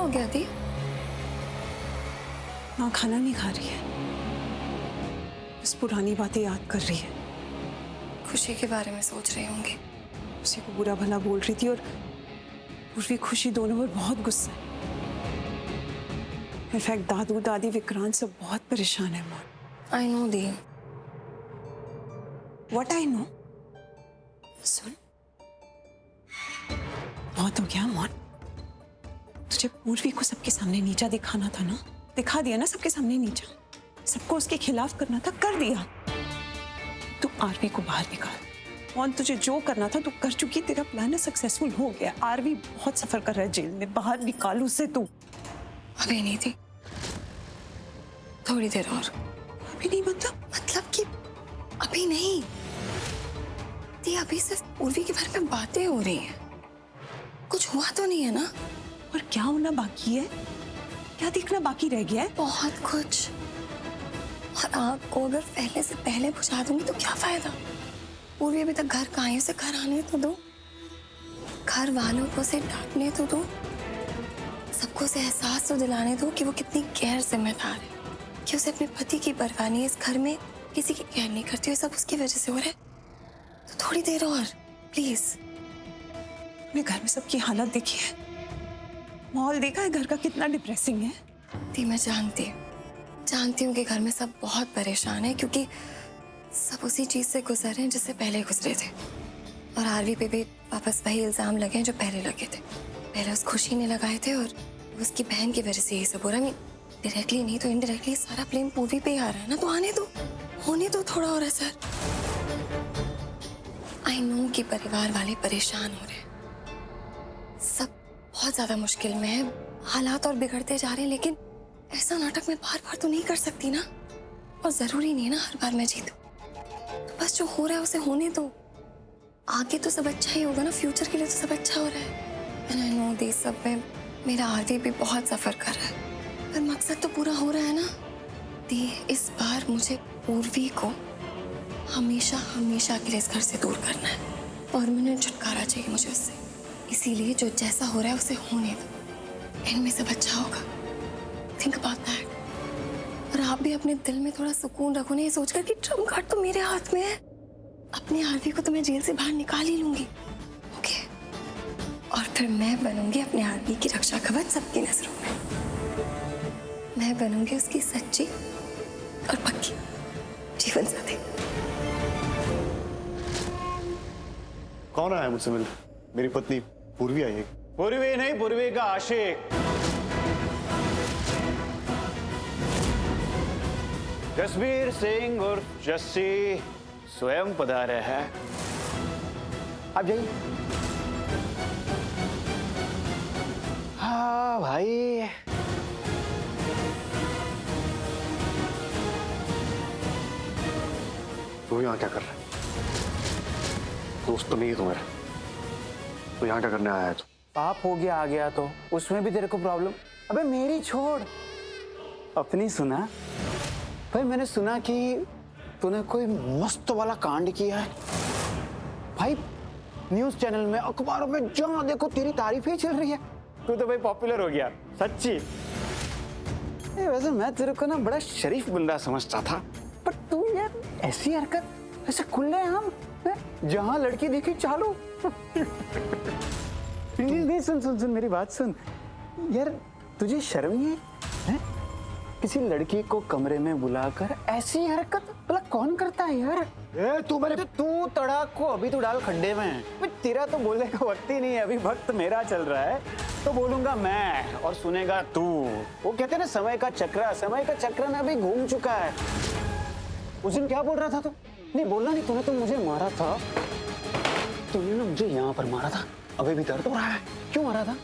हो गया दी? माँ खाना नहीं खा रही है, बस पुरानी बातें याद कर रही है। खुशी के बारे में सोच रही होंगी। उसी को बुरा भला बोल रही थी और पूर्वी खुशी दोनों पर बहुत गुस्सा है। इनफैक्ट दादू दादी विक्रांत सब बहुत परेशान है। माँ आई नो दी। What I know? सुन, बहुत हो गया मौन। तुझे पूर्वी को सबके सामने नीचा दिखाना था ना, दिखा दिया ना सबके सामने नीचा। सबको उसके खिलाफ करना था, कर दिया। तू आरवी को बाहर निकाल। मौन, तुझे जो करना था तू कर चुकी। तेरा प्लान सक्सेसफुल हो गया। आरवी बहुत सफर कर रहा है जेल में, बाहर निकाल उसे तू। अभी नहीं थी, थोड़ी देर और। अभी नहीं मतलब कि अभी नहीं दी, अभी सिर्फ उर्वी के बारे में बातें हो रही हैं। कुछ हुआ तो नहीं है ना? और क्या होना बाकी है? क्या देखना बाकी रह गया है? बहुत कुछ। और आग को अगर पहले से पहले बुझा दूंगी तो क्या फायदा? पूर्वी अभी तक घर कहाँ है, उसे घर आने तो दो। घर वालों को उसे डांटने तो दो। सबको उसे एहसास तो दिलाने दो कि वो कितनी गैर जिम्मेदार है, कि उसे अपने पति की परवाह नहीं है, इस घर में किसी की केयर नहीं करती। सब उसकी वजह से हो रहा है। तो थोड़ी देर और प्लीज। मैं घर में सबकी हालत देखी है, माहौल देखा है घर का कितना डिप्रेसिंग है। दी, मैं जानती हूँ कि घर में सब बहुत परेशान है, क्योंकि सब उसी चीज से गुजर रहे हैं जिससे पहले गुजरे थे। और आरवी पे भी वापस वही इल्जाम लगे हैं जो पहले लगे थे। पहले उस खुशी ने लगाए थे और उसकी बहन की वजह से ये सब हो रहा है। डायरेक्टली नहीं तो इनडायरेक्टली सारा ब्लेम पूर्वी पे ही आ रहा है ना। तो आने दो, होने दो थोड़ा और असर। आई नो कि परिवार वाले परेशान हो रहे हैं, सब बहुत ज्यादा मुश्किल में है, हालात और बिगड़ते जा रहे हैं। लेकिन ऐसा नाटक मैं बार बार तो नहीं कर सकती ना, और जरूरी नहीं है ना हर बार मैं जीतूं। तो बस जो हो रहा है उसे होने दो। आगे तो सब अच्छा ही होगा ना, फ्यूचर के लिए तो सब अच्छा हो रहा है। एंड आई नो दिस सब में मेरा आरवी भी बहुत सफर कर रहा है, पर मकसद तो पूरा हो रहा है ना दी। इस बार मुझे पूर्वी को हमेशा हमेशा के लिए इस घर से दूर करना है। परमानेंट छुटकारा चाहिए मुझे उससे। इसीलिए जो जैसा हो रहा है उसे होने दो, इनमें सब अच्छा होगा। Think about that. और आप भी अपने दिल में थोड़ा सुकून रखो ना, ये सोचकर कि ट्रम्प कार्ड तो मेरे हाथ में है। अपने आरवी को तो मैं जेल से बाहर निकाल ही लूंगी, ओके? और फिर मैं बनूंगी अपने आरवी की रक्षा कवच सबकी नजरों में। मैं बनूंगी उसकी सच्ची और पक्की जीवन साथी। कौन आया मुझसे मिलने? मेरी पत्नी पूर्वी आई है। पूर्वी नहीं, पूर्वी का आशिक जसबीर सिंह उर्फ जस्सी स्वयं पधारे हैं। आप जाइए। हाँ भाई, तू यहाँ क्या कर रहा है? दोस्त तो नहीं है तुम्हारा, तो यहाँ क्या करने आया है तू? पाप हो गया आ गया तो उसमें भी तेरे को प्रॉब्लम? अबे मेरी छोड़, अपनी सुना। भाई मैंने सुना कि तूने कोई मस्त वाला कांड किया है। भाई न्यूज़ चैनल में, अखबारों में जहाँ देखो तेरी तारीफ ही चल रही है। तू तो भाई पॉपुलर हो गया सच्ची। वैसे मैं तेरे को ना बड़ा शरीफ बंदा समझता था, पर तू यार ऐसी हरकत, ऐसे खुलेआम, जहाँ लड़की देखी चालू। नहीं सुन सुन सुन मेरी बात सुन यार, तुझे शर्म नहीं है? किसी लड़की को कमरे में बुलाकर ऐसी हरकत भला कौन करता है यार? तू तड़ाक को अभी तो डाल खड्डे में। तेरा तो बोलने का वक्त ही नहीं है, अभी वक्त मेरा चल रहा है तो बोलूंगा मैं और सुनेगा तू। वो कहते हैं ना समय का चक्र ना अभी घूम चुका है। उस दिन क्या बोल रहा था तू? नहीं बोलना नहीं, तूने तो मुझे मारा था। तूने ना मुझे यहाँ पर मारा था, अभी भी दर्द हो रहा है। क्यों मारा था?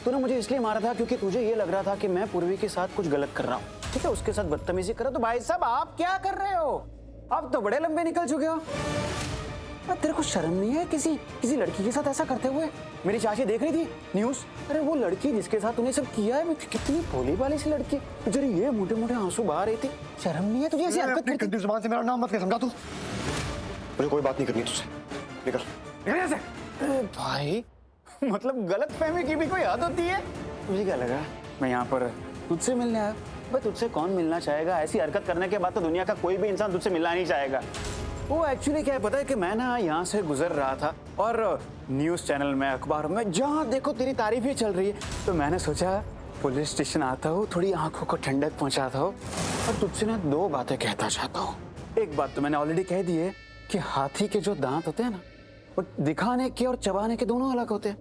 तूने मुझे इसलिए मारा था क्योंकि तुझे ये लग रहा था कि मैं पूर्वी के साथ कुछ गलत कर रहा हूँ, ठीक है? उसके साथ बदतमीजी कर रहा। तो भाई साहब आप क्या कर रहे हो? आप तो बड़े लंबे निकल चुके हो। तेरे को शर्म नहीं है किसी लड़की के साथ ऐसा करते हुए? मेरी चाची देख रही थी न्यूज़। अरे वो लड़की जिसके साथ तूने सब किया है, कितनी भोली भाली सी लड़की, जरा ये मोटे मोटे आंसू बहा रही थी। शर्म नहीं है तुझे ऐसी हरकत करने की? जुबान से मेरा नाम मत ले, समझा तू? मुझे कोई बात नहीं करनी तुझसे, निकल। भाई मतलब गलत फहमी की भी कोई हद होती है? तुझे क्या लगा मैं यहाँ पर तुझसे मिलने आया? भाई तुझसे कौन मिलना चाहेगा? ऐसी हरकत करने के बाद तो दुनिया का कोई भी इंसान तुझसे मिलना नहीं चाहेगा। वो एक्चुअली क्या है पता है कि मैं ना यहाँ से गुजर रहा था और न्यूज़ चैनल में, अखबारों में जहाँ देखो तेरी तारीफ ही चल रही है, तो मैंने सोचा पुलिस स्टेशन आता हूँ, थोड़ी आंखों को ठंडक पहुँचाता हूँ और तुझसे ना 2 बातें कहता चाहता हूँ। एक बात तो मैंने ऑलरेडी कह दी है कि हाथी के जो दांत होते हैं ना, वो दिखाने के और चबाने के दोनों अलग होते हैं।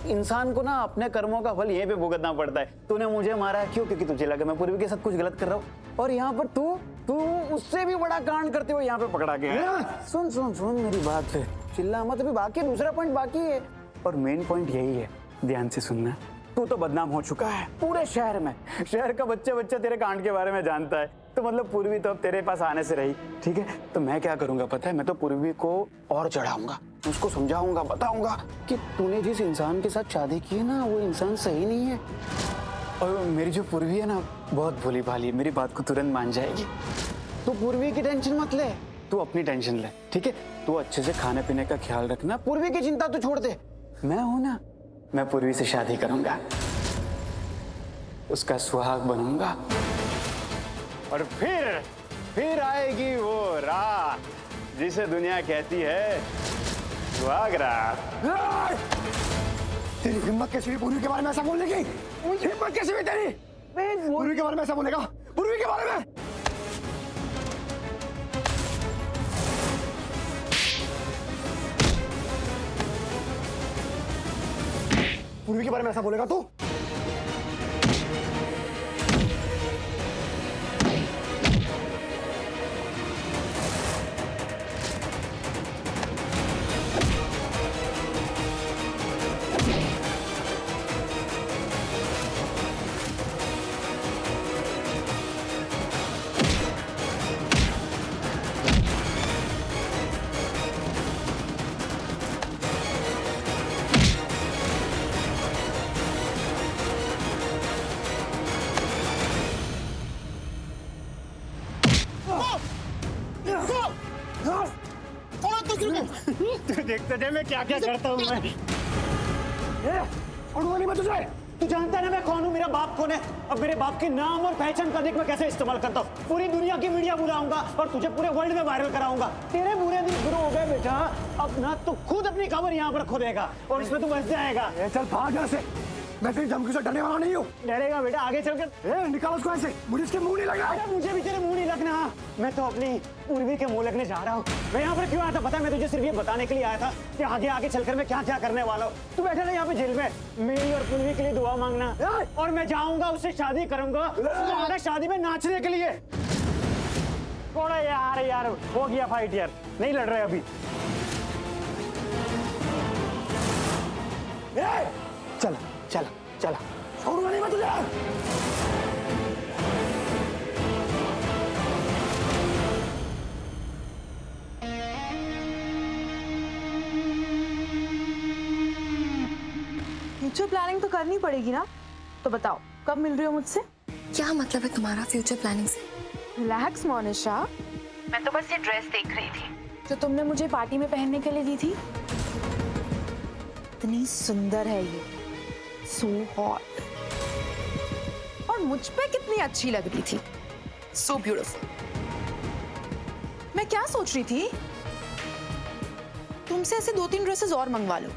इंसान को ना अपने कर्मों का फल यहीं पे भुगतना पड़ता है। तूने मुझे मारा क्यों? क्योंकि तुझे लगा मैं पूर्वी के साथ कुछ गलत कर रहा हूँ, और यहाँ पर तू उससे भी बड़ा कांड करते हुए यहाँ पे पकड़ा गया। सुन सुन सुन मेरी बात है, चिल्ला मत। अभी बाकी दूसरा पॉइंट बाकी है, और मेन पॉइंट यही है, ध्यान से सुनना। तू तो बदनाम हो चुका है पूरे शहर में। शहर का बच्चा तेरे कांड के बारे में जानता है, तो मतलब पूर्वी तो अब तेरे पास आने से रही। ठीक है, तो मैं क्या करूंगा पता है? मैं तो पूर्वी को और चढ़ाऊंगा, उसको समझाऊंगा, बताऊंगा कि तूने जिस इंसान के साथ शादी की है ना, वो इंसान सही नहीं है। और मेरी जो पूर्वी है ना, बहुत भोली भाली है, मेरी बात को तुरंत मान जाएगी। तू पूर्वी की टेंशन मत ले, तू अपनी टेंशन ले। ठीक है, तू अच्छे से खाने पीने का ख्याल रखना, पूर्वी की चिंता तू छोड़ दे। मैं हूं ना, मैं पूर्वी से शादी करूंगा, उसका सुहाग बनूंगा, और फिर आएगी वो रात जिसे दुनिया कहती है सुहाग रात। तेरी हिम्मत कैसी हुई पूर्वी के बारे में ऐसा बोलने की? हिम्मत कैसी हुई तेरी? पूर्वी के बारे में ऐसा बोलेगा? पूर्वी के बारे में? पूर्वी के बारे में ऐसा बोलेगा तू? देखते थे मैं क्या क्या करता हूँ मैं। नहीं मैं तुझे, तू जानता है ना मैं कौन हूँ, मेरा बाप कौन है? अब मेरे बाप के नाम और पहचान का देख मैं कैसे इस्तेमाल करता हूँ। पूरी दुनिया की मीडिया बुलाऊंगा और तुझे पूरे वर्ल्ड में वायरल कराऊंगा। तेरे बुरे दिन शुरू हो गए बेटा, अब ना तो खुद अपनी खबर यहाँ पर खोदेगा और इसमें तू बच जाएगा। चल भाग यहाँ से, मैं तेरी धमकी से डरने वाला नहीं हूँ। डरेगा बेटा, आगे चलकर निकाल उसको ऐसे, मुझे इसके मुंह नहीं लगना। मुझे भी तेरे मुंह नहीं लगना, मैं तो अपनी पूर्वी के मुंह लगने जा रहा हूँ। मैं यहाँ पर क्यों आया था पता है? मैं तुझे सिर्फ ये बताने के लिए आया था कि आगे चलकर मैं क्या क्या करने वाला हूँ। तू बैठा ना यहाँ पे जेल में, मेरी और पूर्वी के लिए दुआ मांगना, और मैं जाऊंगा उससे शादी करूंगा, तुम्हारा शादी में नाचने के लिए। थोड़ा यार हो गया फाइट यार, नहीं लड़ रहे अभी। चल चल चल, छोड़ूंगा नहीं मैं तुझे। फ्यूचर प्लानिंग तो करनी पड़ेगी ना, तो बताओ कब मिल रही हो मुझसे? क्या मतलब है तुम्हारा फ्यूचर प्लानिंग से? रिलैक्स मोनिशा, मैं तो बस ये ड्रेस देख रही थी जो तुमने मुझे पार्टी में पहनने के लिए दी थी। इतनी सुंदर है ये, सो हॉट, और मुझ पे कितनी अच्छी लग रही थी, सो ब्यूटीफुल। मैं क्या सोच रही थी, तुमसे ऐसे 2-3 ड्रेसेस और मंगवा लो।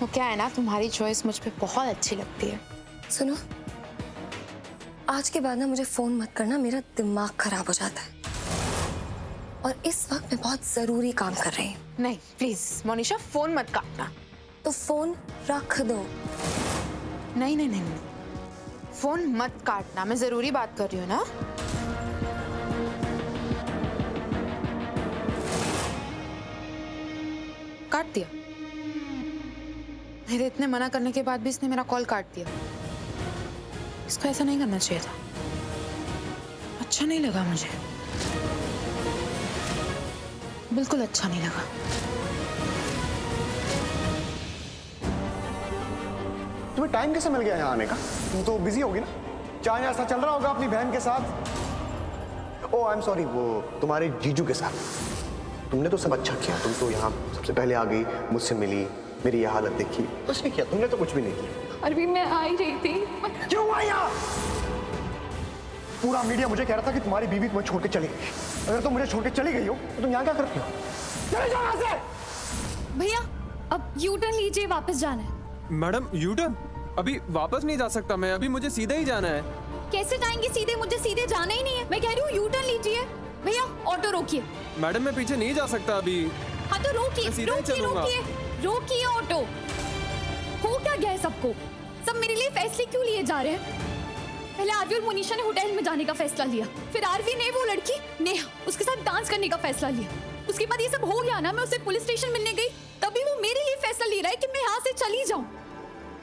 वो क्या है ना, तुम्हारी चॉइस मुझ पे बहुत अच्छी लगती है। सुनो, आज के बाद ना मुझे फोन मत करना, मेरा दिमाग खराब हो जाता है, और इस वक्त मैं बहुत जरूरी काम कर रही हूँ। नहीं प्लीज मोनिशा, फोन मत काटना। तो फोन रख दो। नहीं, फोन मत काटना, मैं जरूरी बात कर रही हूँ ना। काट दिया। मेरे इतने मना करने के बाद भी इसने मेरा कॉल काट दिया। इसको ऐसा नहीं करना चाहिए था, अच्छा नहीं लगा मुझे, बिल्कुल अच्छा नहीं लगा। तुम्हें टाइम कैसे मिल गया यहाँ आने का? तुम तो बिजी होगी ना, चाहे ऐसा चल रहा होगा अपनी बहन के साथ। ओह आई एम सॉरी, वो तुम्हारे जीजू के साथ। तुमने तो सब अच्छा किया, तुम तो यहाँ सबसे पहले आ गई, मुझसे मिली, मेरी ये हालत देखी, कुछ नहीं किया तुमने, तो कुछ भी नहीं किया। अरवी मैं आ ही रही थी। क्यों आई यहाँ? पूरा मीडिया मुझे कह रहा था कि तुम्हारी बीवी तुम्हें छोड़ के चली गई। अगर तुम मुझे छोड़ के चली गई हो तो तुम यहाँ क्या करती हो? चले जाओ यहाँ से। भैया अब यू टर्न लीजिए, वापस जाना है। Madam U turn? अभी वापस नहीं जा सकता मैं, अभी मुझे सीधा ही जाना है। कैसे जाएंगे सीधे? मुझे सीधे जाना ही नहीं है। मैं कह रही हूँ यू टर्न लीजिए। भैया ऑटो रोकिए। मैडम मैं पीछे नहीं जा सकता अभी। हाँ तो रोकिए मैं सीधा ही रोकिए चलूंगा। रोकिए रोकिए ऑटो। हो क्या गया है सबको? सब मेरे लिए फैसले क्यों लिए जा रहे हैं? पहले आरवी और मोनिशा ने होटल में जाने का फैसला लिया, फिर आरवी ने वो लड़की नेहा उसके साथ डांस करने का फैसला लिया। उसके बाद ये सब हो गया ना, मैं उसे पुलिस स्टेशन मिलने गई, तभी वो मेरे लिए फैसला ले रहा है कि मैं यहाँ से चली जाऊँ।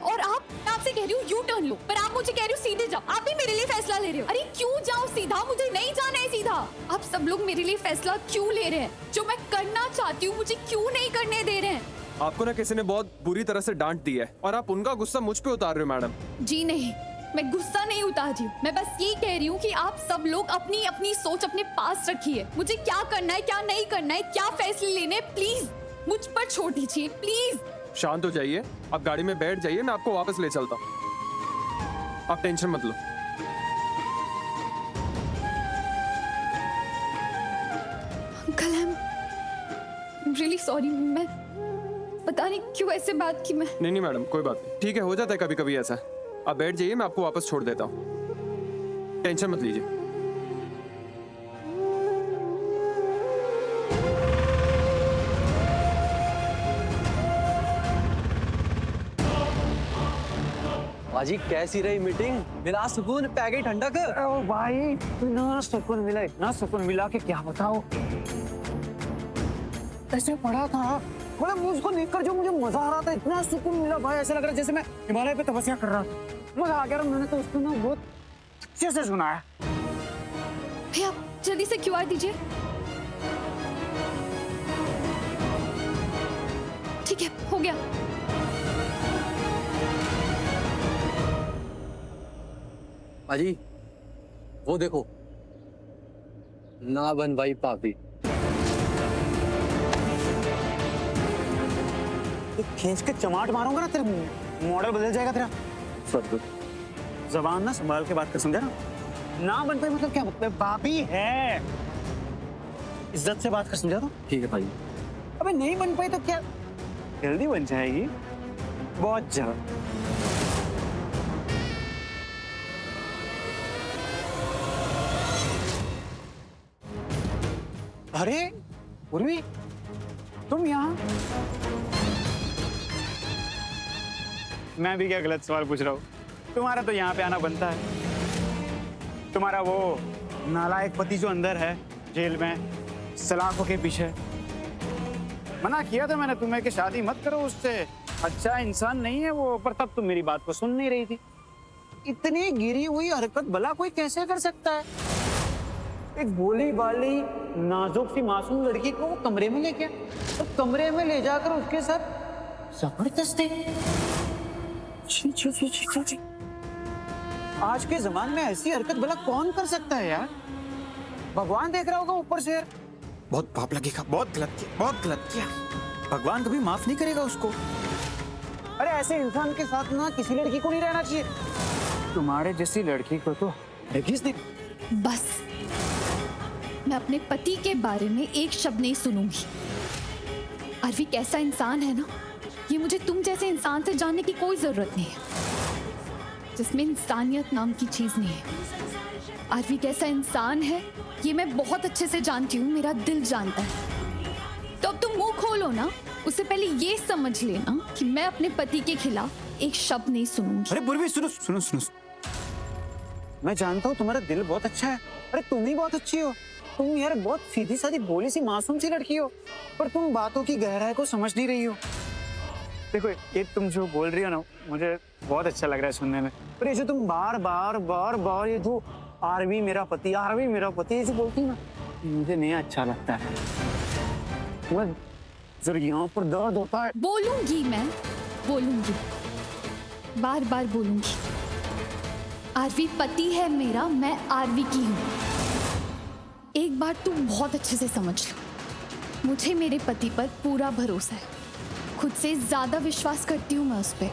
और मैं आपसे कह रही हूँ यू टर्न लो, पर आप मुझे कह रही हो सीधे जाओ। आप भी मेरे लिए फैसला ले रहे हो। अरे क्यों जाऊँ सीधा? मुझे नहीं जाना है सीधा। आप सब लोग मेरे लिए फैसला क्यों ले रहे हैं? जो मैं करना चाहती हूँ मुझे क्यों नहीं करने दे रहे हैं? आपको ना किसी ने बहुत बुरी तरह से डांट दी है और आप उनका गुस्सा मुझ पे उतार रहे हो मैडम। जी नहीं, मैं गुस्सा नहीं उतार रही हूँ। मैं बस ये कह रही हूँ कि आप सब लोग अपनी अपनी सोच अपने पास रखिए। मुझे क्या करना है क्या नहीं करना है, क्या फैसले लेने, प्लीज मुझ पर छोड़ दीजिए प्लीज। शांत हो जाइए, आप गाड़ी में बैठ जाइए, मैं आपको वापस ले चलता हूँ। आप टेंशन मत लो। Uncle I am really sorry. मैं पता नहीं क्यों ऐसे बात की। मैं नहीं मैडम कोई बात नहीं, ठीक है, हो जाता है कभी कभी ऐसा। आप बैठ जाइए, मैं आपको वापस छोड़ देता हूँ, टेंशन मत लीजिए। बाजी कैसी रही मीटिंग? मिला सुकून, पैगे ठंडक? ओ भाई इतना सुकून मिला, इतना सुकून मिला कि क्या बताओ। ऐसे पढ़ा था, मतलब मुझको देखकर जो मुझे मजा आ रहा था, इतना सुकून मिला भाई, ऐसा लग रहा है जैसे मैं हिमालय पे तपस्या कर रहा था। मजा आ गया। मैंने तो उसको ना बहुत अच्छे से सुना है। भैया जल्दी से क्यूआर दीजिए। ठीक है हो गया। बाजी वो देखो, ना बन भाई पापी। खींच के चमाट मारूंगा ना, तेरा मॉडल बदल जाएगा तेरा। सर जबान ना संभाल के बात कर, समझा ना? ना बन पाए मतलब क्या मतलब? पापी है, इज्जत से बात कर, समझा ना? ठीक है भाई। अबे नहीं बन पाई तो क्या, जल्दी बन जाएगी, बहुत जल्द। अरे उर्वी तुम यहाँ? मैं भी क्या गलत सवाल पूछ रहा हूँ? तुम्हारा तो यहाँ पे आना बनता है। तुम्हारा वो नालायक पति जो अंदर है जेल में सलाखों के पीछे, मना किया था मैंने तुम्हें कि शादी मत करो उससे, अच्छा इंसान नहीं है वो, पर तब तुम मेरी बात को सुन नहीं रही थी। इतनी गिरी हुई हरकत भला कोई कैसे कर सकता है? एक भोली भाली नाजुक सी मासूम लड़की को वो कमरे में लेके, तो कमरे में ले जाकर उसके साथ जबरदस्ती। आज के जमाने में ऐसी हरकत भला कौन कर सकता है यार? भगवान देख रहा होगा ऊपर से यार। बहुत पाप लगेगा, बहुत गलत किया, बहुत गलत किया। भगवान कभी माफ नहीं करेगा उसको। अरे ऐसे इंसान के साथ ना किसी लड़की को नहीं रहना चाहिए। तुम्हारे जैसी लड़की को तो किसने? बस मैं अपने पति के बारे में एक शब्द नहीं सुनूंगी। आरवी कैसा इंसान है ना, ये मुझे तुम जैसे इंसान से जानने की कोई जरूरत नहीं है, जिसमें इंसानियत नाम की चीज नहीं है। आरवी कैसा इंसान है ये मैं बहुत अच्छे से जानती हूँ, मेरा दिल जानता है। तो अब तुम मुंह खोलो ना, उससे पहले ये समझ लेना कि मैं अपने पति के खिलाफ एक शब्द नहीं सुनूंगी। अरे पूर्वी सुनो सुनो सुनो, मैं जानता हूँ तुम्हारा दिल बहुत अच्छा है। अरे तुम ही बहुत अच्छी हो। तुम यार बहुत सीधी सादी भोली सी मासूम सी लड़की हो, पर तुम बातों की गहराई को समझ नहीं रही हो। देखो ये तुम जो बोल रही हो ना, मुझे बहुत अच्छा लग रहा है सुनने में, पर ये जो तुम बार बार बार बार ये जो आरवी मेरा पति, आरवी मेरा पति ऐसे बोलती ना, मुझे नहीं अच्छा लगता है। मैं जरा यहाँ पर दर्द होता है। बोलूंगी, मैं बोलूंगी, बार बार बोलूंगी। आरवी पति है मेरा, मैं आरवी की हूँ। एक बार तू बहुत अच्छे से समझ लो, मुझे मेरे पति पर पूरा भरोसा है। खुद से ज्यादा विश्वास करती हूँ मैं उस पर,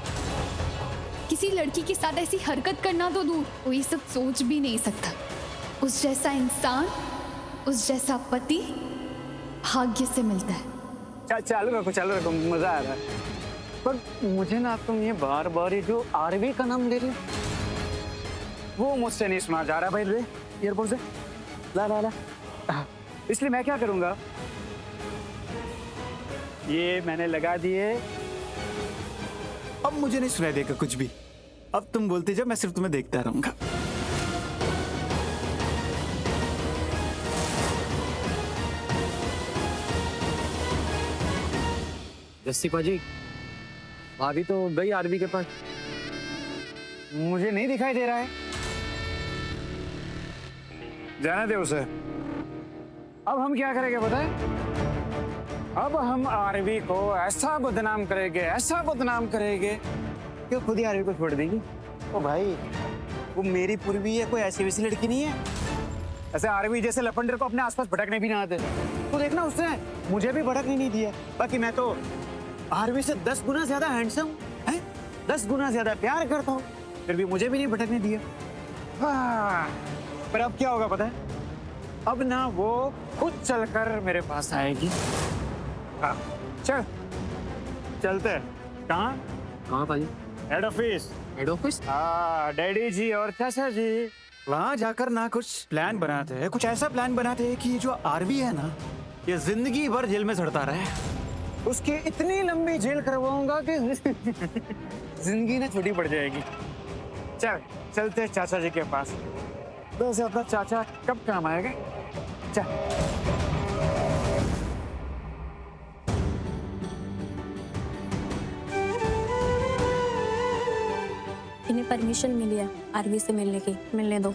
किसी लड़की के साथ ऐसी हरकत करना तो दूर, कोई सब सोच भी नहीं सकता। उस जैसा इंसान, उस जैसा पति भाग्य से मिलता है। चालू रखो, मजा आ रहा है। पर मुझे ना तुम ये बार बार ये जो आरवी का नाम ले रहे हो वो मुझसे नहीं सुना जा रहा। भाई ले ईयरफोन से ला। इसलिए मैं क्या करूंगा, ये मैंने लगा दिए। अब मुझे नहीं सुनाई देगा कुछ भी। अब तुम बोलते जाओ, मैं सिर्फ तुम्हें देखता रहूंगा। जस्सी पाजी, भाभी तो गई आरवी के पास। मुझे नहीं दिखाई दे रहा है। जाने दे उसे। अब हम क्या करेंगे पता है? अब हम आरवी को ऐसा बदनाम करेंगे कि खुद ही आरवी को छोड़ देगी। ओ भाई, वो मेरी पूर्वी है, कोई ऐसी वैसी लड़की नहीं है। ऐसे आरवी जैसे लफंडर को अपने आसपास भटकने भी ना आते। तो देखना, उसने मुझे भी भटकने नहीं दिया। बाकी मैं तो आरवी से 10 गुना ज्यादा हैंडसम है, 10 गुना ज्यादा प्यार करता हूँ, फिर भी मुझे भी नहीं भटकने दिया। पर अब क्या होगा पता है? अब ना वो खुद चलकर मेरे पास आएगी। हाँ, चलते हैं। कहाँ पाजी? Head office. Head office? हाँ, डैडी जी और चाचा जी वहाँ जाकर ना कुछ प्लान बनाते हैं, कुछ ऐसा प्लान बनाते हैं कि जो आरवी है ना, ये जिंदगी भर जेल में सड़ता रहे। उसकी इतनी लंबी जेल करवाऊंगा कि जिंदगी ना छोटी पड़ जाएगी। चलते चाचा जी के पास। वैसे अपना चाचा कब काम आएगा? चल। इन्हें परमिशन मिली है आरवी से मिलने की, मिलने दो।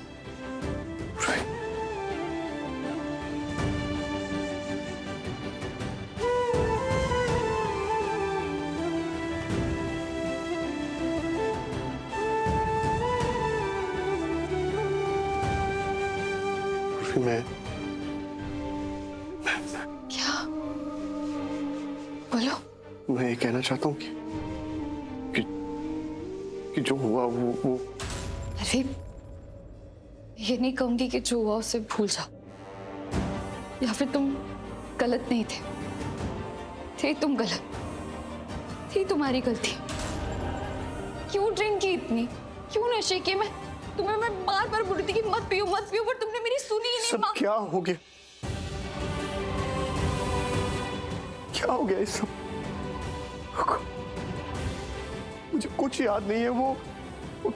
मैं क्या? बोलो। मैं ये कहना चाहता हूँ कि जो हुआ वो अरे, ये नहीं कहूंगी कि जो हुआ उसे भूल जाओ, या फिर तुम गलत नहीं थे तुम गलत थी, तुम्हारी गलती। क्यों ड्रिंक की इतनी, क्यों नशे की? मैं बार बार बोल रही थी कि मत पियो, पर तुमने मेरी सुनी ही नहीं। सब क्या हो गया? क्या हो गया इस सब? मुझे कुछ याद नहीं है वो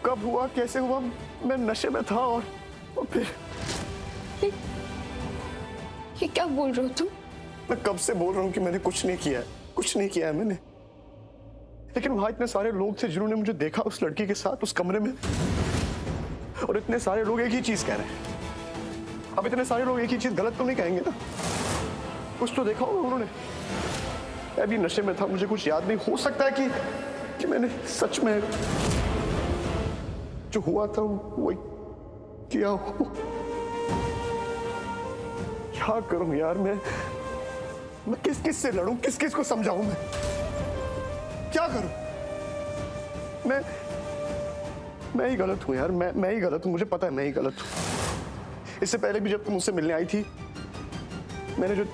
कब हुआ, कैसे हुआ। मैं नशे में था और फिर ये क्या बोल रहे हो तुम? मैं कब से बोल रहा हूँ कि मैंने कुछ नहीं किया है मैंने। लेकिन वहां इतने सारे लोग थे जिन्होंने मुझे देखा उस लड़की के साथ उस कमरे में, और इतने सारे लोग एक ही चीज कह रहे हैं। अब इतने सारे लोग एक ही चीज गलत तो नहीं कहेंगे ना? कुछ तो देखा होगा उन्होंने। मैं भी नशे में था, मुझे कुछ याद नहीं। हो सकता है कि मैंने सच में जो हुआ था वही किया हो। क्या करूं यार, मैं किस से लड़ूं, किस को समझाऊं? मैं क्या करूं? मैं ही गलत हूं यार, मैं ही गलत हूं। मुझे पता है मैं ही गलत हूं। इससे पहले भी जब तुम मुझसे मिलने आई थी, मैंने जो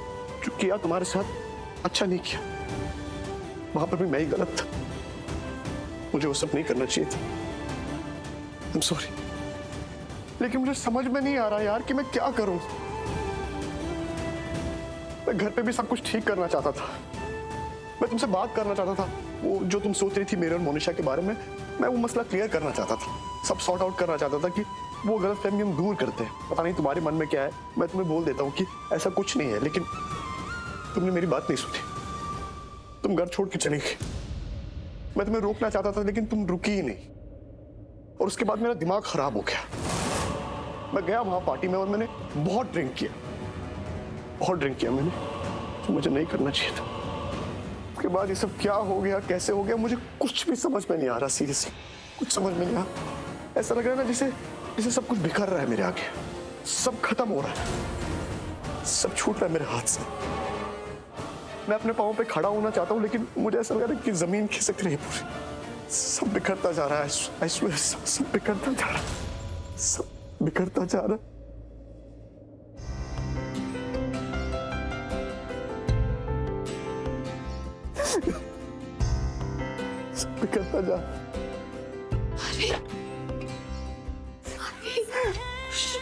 किया तुम्हारे साथ अच्छा नहीं किया। वहां पर भी मैं ही गलत था। मुझे वो सब नहीं करना चाहिए था। I'm sorry। लेकिन मुझे समझ में नहीं आ रहा यार कि मैं क्या करूं। मैं घर पे भी सब कुछ ठीक करना चाहता था। मैं तुमसे बात करना चाहता था। वो जो तुम सोच रही थी मेरे और मोनिशा के बारे में, मैं वो मसला क्लियर करना चाहता था। सब सॉर्ट आउट करना चाहता था कि वो गलतफहमी हम दूर करते हैं। पता नहीं तुम्हारे मन में क्या है। मैं तुम्हें बोल देता हूँ कि ऐसा कुछ नहीं है, लेकिन तुमने मेरी बात नहीं सुनी। तुम घर छोड़ के चली गई। मैं तुम्हें रोकना चाहता था लेकिन तुम रुकी ही नहीं, और उसके बाद मेरा दिमाग खराब हो गया। मैं गया वहां पार्टी में और मैंने बहुत ड्रिंक किया मैंने। तो मुझे नहीं करना चाहिए था। उसके बाद ये सब क्या हो गया, कैसे हो गया, मुझे कुछ भी समझ में नहीं आ रहा। सीरियसली कुछ समझ में नहीं आ रहा। ऐसा लग रहा है ना जैसे सब कुछ बिखर रहा है मेरे आगे, सब खत्म हो रहा है, सब छूट रहा है मेरे हाथ से। मैं अपने पाँव पे खड़ा होना चाहता हूँ, लेकिन मुझे ऐसा लग रहा है कि जमीन खिसक रही है पूरी। सब बिखरता जा रहा है। I swear, सब बिखरता जा रहा है, सब बिखरता जा रहा है। सब बिखरता जा रहा है।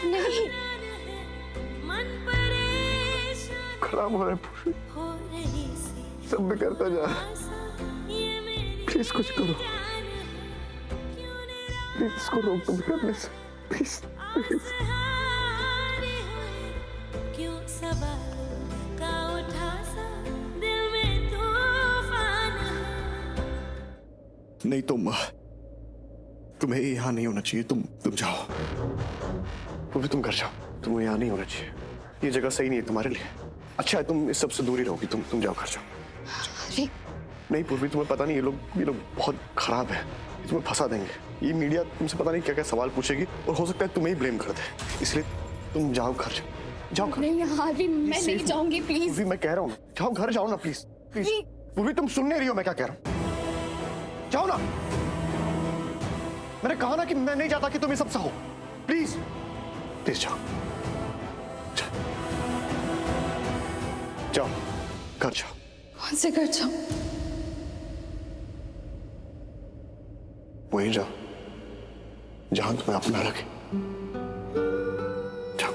नहीं, खराब हो रहा है पूर्वी, सब बिखरता जा रहा है। प्लीज कुछ करो, प्लीज इसको रोक दो बिखरने से, प्लीज प्लीज। नहीं तुम्हें यहाँ नहीं होना चाहिए। तुम जाओ, पूर्वी तुम घर जाओ, तुम्हें यहाँ नहीं होना चाहिए। ये जगह सही नहीं है तुम्हारे लिए। अच्छा है तुम इस सब से दूर ही रहोगी। तुम जाओ, घर जाओ। अरे नहीं पूर्वी, तुम्हें पता नहीं, ये लोग बहुत खराब है, तुम्हें फंसा देंगे। ये मीडिया तुमसे पता नहीं क्या क्या सवाल पूछेगी और हो सकता है तुम्हें ही ब्लेम कर दे। इसलिए तुम जाओ, घर जाओ, घर। नहीं हार्वी, मैं नहीं जाऊंगी, प्लीज। पूर्वी मैं कह रहा हूँ ना, जाओ, घर जाओ ना, प्लीज प्लीज। पूर्वी तुम सुन नहीं रही हो मैं क्या कह रहा हूँ? जाओ ना, मैंने कहा ना कि मैं नहीं चाहता कि तुम ये सब सहो। प्लीज प्लीज जाओ, जाओ, घर जाओ। कौन से घर जाऊं? वहीं जाओ जहां तुम्हें अपना लगे। जाओ।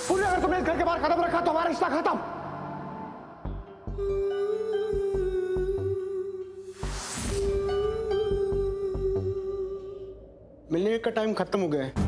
पूरे अगर तुमने इस घर के बाहर कदम रखा तो हमारा रिश्ता खत्म। मिलने का टाइम खत्म हो गया है।